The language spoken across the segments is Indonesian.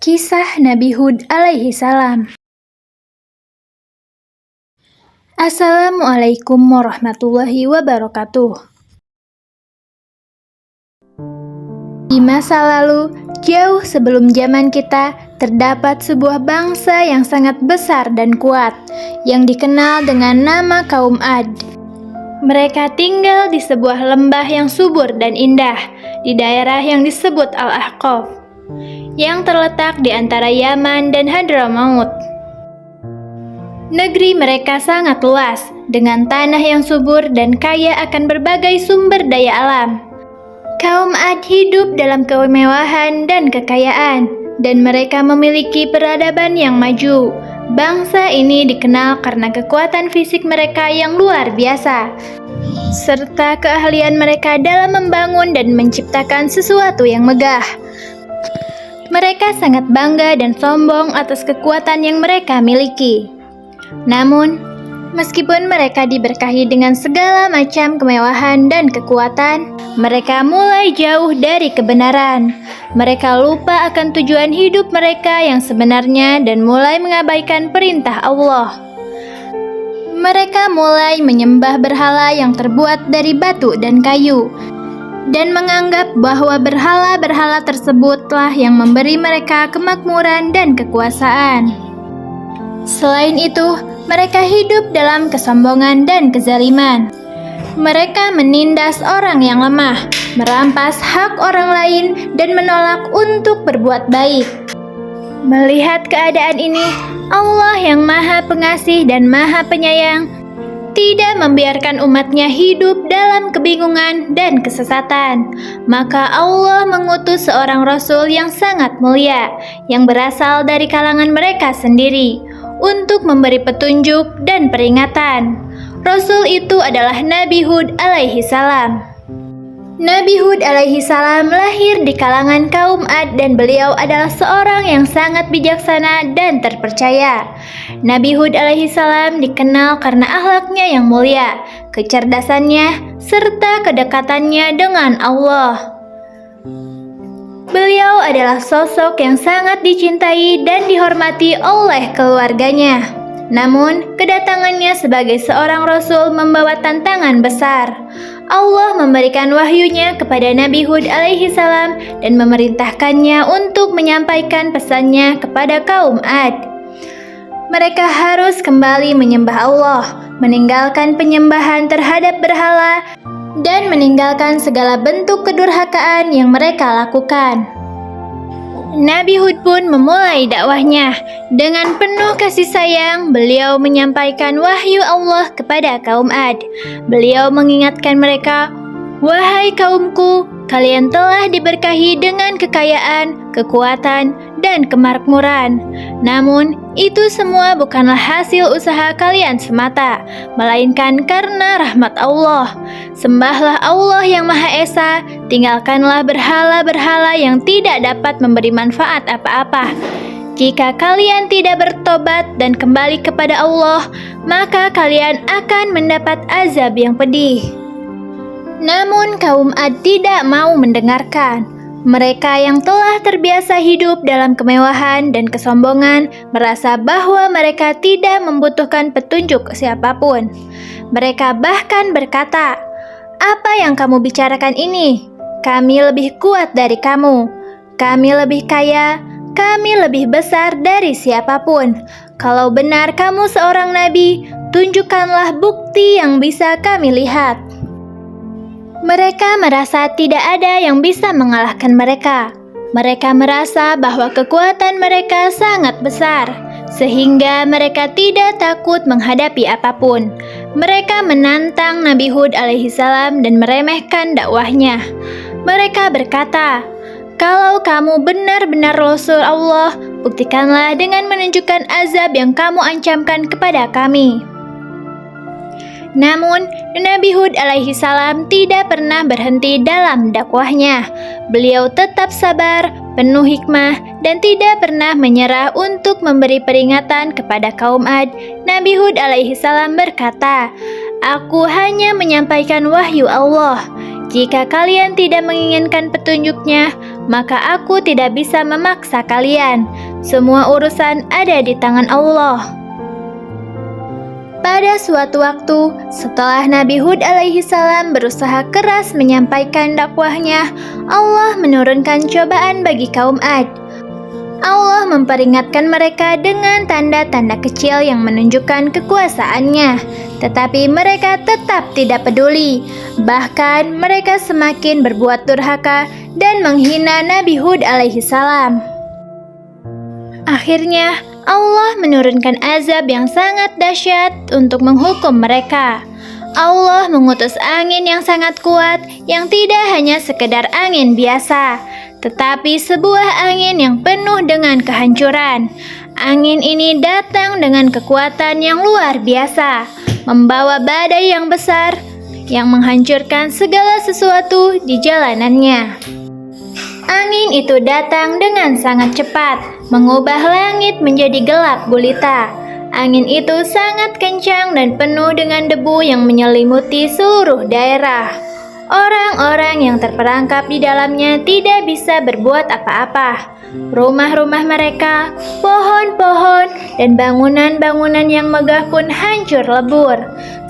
Kisah Nabi Hud alaihi salam. Assalamualaikum warahmatullahi wabarakatuh. Di masa lalu, jauh sebelum zaman kita, terdapat sebuah bangsa yang sangat besar dan kuat, yang dikenal dengan nama kaum Ad. Mereka tinggal di sebuah lembah yang subur dan indah, di daerah yang disebut Al-Ahqaf, yang terletak di antara Yaman dan Hadramaut. Negeri mereka sangat luas, dengan tanah yang subur dan kaya akan berbagai sumber daya alam. Kaum Ad hidup dalam kemewahan dan kekayaan, dan mereka memiliki peradaban yang maju. Bangsa ini dikenal karena kekuatan fisik mereka yang luar biasa, serta keahlian mereka dalam membangun dan menciptakan sesuatu yang megah. Mereka sangat bangga dan sombong atas kekuatan yang mereka miliki. Namun, meskipun mereka diberkahi dengan segala macam kemewahan dan kekuatan, mereka mulai jauh dari kebenaran. Mereka lupa akan tujuan hidup mereka yang sebenarnya dan mulai mengabaikan perintah Allah. Mereka mulai menyembah berhala yang terbuat dari batu dan kayu, dan menganggap bahwa berhala-berhala tersebutlah yang memberi mereka kemakmuran dan kekuasaan. Selain itu, mereka hidup dalam kesombongan dan kezaliman. Mereka menindas orang yang lemah, merampas hak orang lain, dan menolak untuk berbuat baik. Melihat keadaan ini, Allah yang Maha Pengasih dan Maha Penyayang tidak membiarkan umatnya hidup dalam kebingungan dan kesesatan. Maka Allah mengutus seorang Rasul yang sangat mulia, yang berasal dari kalangan mereka sendiri, untuk memberi petunjuk dan peringatan. Rasul itu adalah Nabi Hud alaihi salam. Nabi Hud alaihi salam lahir di kalangan kaum Ad dan beliau adalah seorang yang sangat bijaksana dan terpercaya. Nabi Hud alaihi salam dikenal karena akhlaknya yang mulia, kecerdasannya, serta kedekatannya dengan Allah. Beliau adalah sosok yang sangat dicintai dan dihormati oleh keluarganya. Namun, kedatangannya sebagai seorang rasul membawa tantangan besar. Allah memberikan wahyunya kepada Nabi Hud alaihi salam dan memerintahkannya untuk menyampaikan pesannya kepada kaum Ad. Mereka harus kembali menyembah Allah, meninggalkan penyembahan terhadap berhala, dan meninggalkan segala bentuk kedurhakaan yang mereka lakukan. Nabi Hud pun memulai dakwahnya. Dengan penuh kasih sayang, beliau menyampaikan wahyu Allah kepada kaum Ad. Beliau mengingatkan mereka, "Wahai kaumku, kalian telah diberkahi dengan kekayaan, kekuatan, dan kemakmuran. Namun, itu semua bukanlah hasil usaha kalian semata, melainkan karena rahmat Allah. Sembahlah Allah yang Maha Esa, tinggalkanlah berhala-berhala yang tidak dapat memberi manfaat apa-apa. Jika kalian tidak bertobat dan kembali kepada Allah, maka kalian akan mendapat azab yang pedih." Namun kaum Ad tidak mau mendengarkan. Mereka yang telah terbiasa hidup dalam kemewahan dan kesombongan merasa bahwa mereka tidak membutuhkan petunjuk siapapun. Mereka bahkan berkata, "Apa yang kamu bicarakan ini? Kami lebih kuat dari kamu. Kami lebih kaya. Kami lebih besar dari siapapun. Kalau benar kamu seorang nabi, tunjukkanlah bukti yang bisa kami lihat." Mereka merasa tidak ada yang bisa mengalahkan mereka. Mereka merasa bahwa kekuatan mereka sangat besar, sehingga mereka tidak takut menghadapi apapun. Mereka menantang Nabi Hud alaihi salam dan meremehkan dakwahnya. Mereka berkata, "Kalau kamu benar-benar Rasul Allah, buktikanlah dengan menunjukkan azab yang kamu ancamkan kepada kami." Namun, Nabi Hud alaihi salam tidak pernah berhenti dalam dakwahnya. Beliau tetap sabar, penuh hikmah, dan tidak pernah menyerah untuk memberi peringatan kepada kaum Ad. Nabi Hud alaihi salam berkata, "Aku hanya menyampaikan wahyu Allah. Jika kalian tidak menginginkan petunjuknya, maka aku tidak bisa memaksa kalian. Semua urusan ada di tangan Allah. Pada suatu waktu, setelah Nabi Hud alaihi salam berusaha keras menyampaikan dakwahnya, Allah menurunkan cobaan bagi kaum Ad. Allah memperingatkan mereka dengan tanda-tanda kecil yang menunjukkan kekuasaannya, tetapi mereka tetap tidak peduli. Bahkan mereka semakin berbuat durhaka dan menghina Nabi Hud alaihi salam. Akhirnya, Allah menurunkan azab yang sangat dahsyat untuk menghukum mereka. Allah mengutus angin yang sangat kuat yang tidak hanya sekedar angin biasa, tetapi sebuah angin yang penuh dengan kehancuran. Angin ini datang dengan kekuatan yang luar biasa, membawa badai yang besar yang menghancurkan segala sesuatu di jalanannya. Angin itu datang dengan sangat cepat, mengubah langit menjadi gelap gulita. Angin itu sangat kencang dan penuh dengan debu yang menyelimuti seluruh daerah. Orang-orang yang terperangkap di dalamnya tidak bisa berbuat apa-apa. Rumah-rumah mereka, pohon-pohon, dan bangunan-bangunan yang megah pun hancur lebur.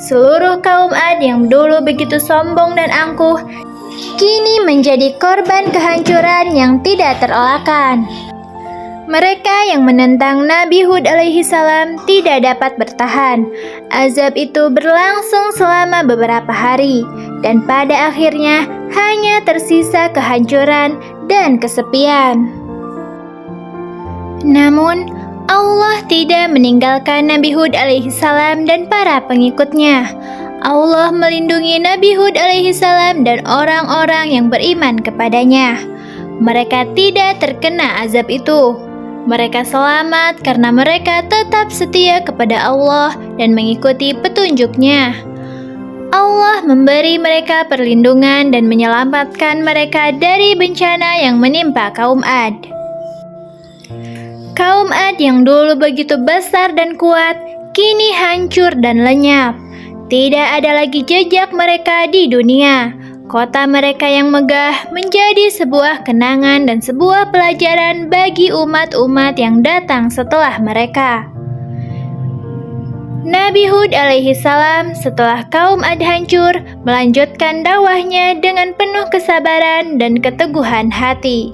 Seluruh kaum Ad yang dulu begitu sombong dan angkuh, kini menjadi korban kehancuran yang tidak terelakkan. Mereka yang menentang Nabi Hud alaihi salam tidak dapat bertahan. Azab itu berlangsung selama beberapa hari, dan pada akhirnya hanya tersisa kehancuran dan kesepian. Namun, Allah tidak meninggalkan Nabi Hud alaihi salam dan para pengikutnya. Allah melindungi Nabi Hud alaihi salam dan orang-orang yang beriman kepadanya. Mereka tidak terkena azab itu. Mereka selamat karena mereka tetap setia kepada Allah dan mengikuti petunjuk-Nya. Allah memberi mereka perlindungan dan menyelamatkan mereka dari bencana yang menimpa kaum Ad. Kaum Ad yang dulu begitu besar dan kuat, kini hancur dan lenyap. Tidak ada lagi jejak mereka di dunia. Kota mereka yang megah menjadi sebuah kenangan dan sebuah pelajaran bagi umat-umat yang datang setelah mereka. Nabi Hud alaihi salam setelah kaum Ad hancur melanjutkan dakwahnya dengan penuh kesabaran dan keteguhan hati.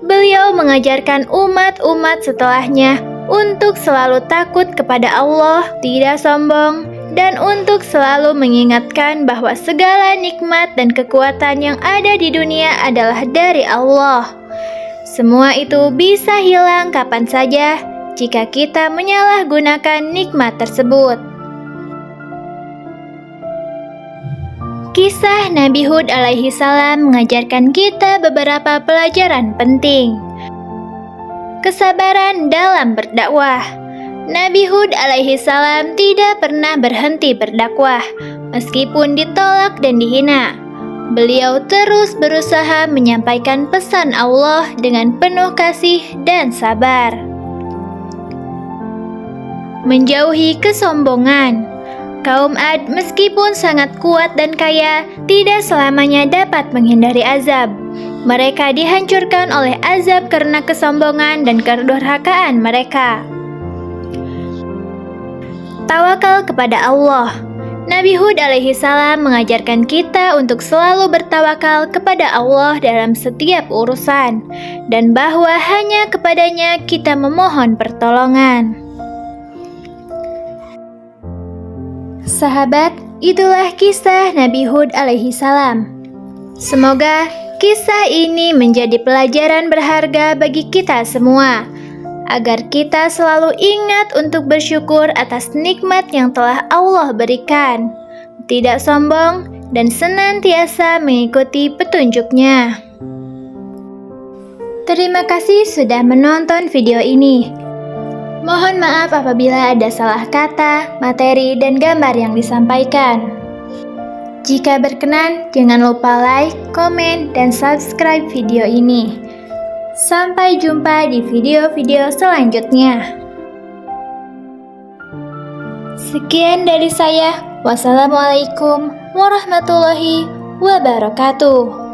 Beliau mengajarkan umat-umat setelahnya untuk selalu takut kepada Allah, tidak sombong, dan untuk selalu mengingatkan bahwa segala nikmat dan kekuatan yang ada di dunia adalah dari Allah. Semua itu bisa hilang kapan saja jika kita menyalahgunakan nikmat tersebut. Kisah Nabi Hud alaihi salam mengajarkan kita beberapa pelajaran penting. Kesabaran dalam berdakwah. Nabi Hud alaihi salam tidak pernah berhenti berdakwah, meskipun ditolak dan dihina. Beliau terus berusaha menyampaikan pesan Allah dengan penuh kasih dan sabar. Menjauhi kesombongan. Kaum Ad meskipun sangat kuat dan kaya, tidak selamanya dapat menghindari azab. Mereka dihancurkan oleh azab karena kesombongan dan kedurhakaan mereka. Tawakal kepada Allah. Nabi Hud alaihi salam mengajarkan kita untuk selalu bertawakal kepada Allah dalam setiap urusan, dan bahwa hanya kepadanya kita memohon pertolongan. Sahabat, itulah kisah Nabi Hud alaihi salam. Semoga kisah ini menjadi pelajaran berharga bagi kita semua, agar kita selalu ingat untuk bersyukur atas nikmat yang telah Allah berikan, tidak sombong, dan senantiasa mengikuti petunjuk-Nya. Terima kasih sudah menonton video ini. Mohon maaf apabila ada salah kata, materi, dan gambar yang disampaikan. Jika berkenan, jangan lupa like, komen, dan subscribe video ini. Sampai jumpa di video-video selanjutnya. Sekian dari saya. Wassalamualaikum warahmatullahi wabarakatuh.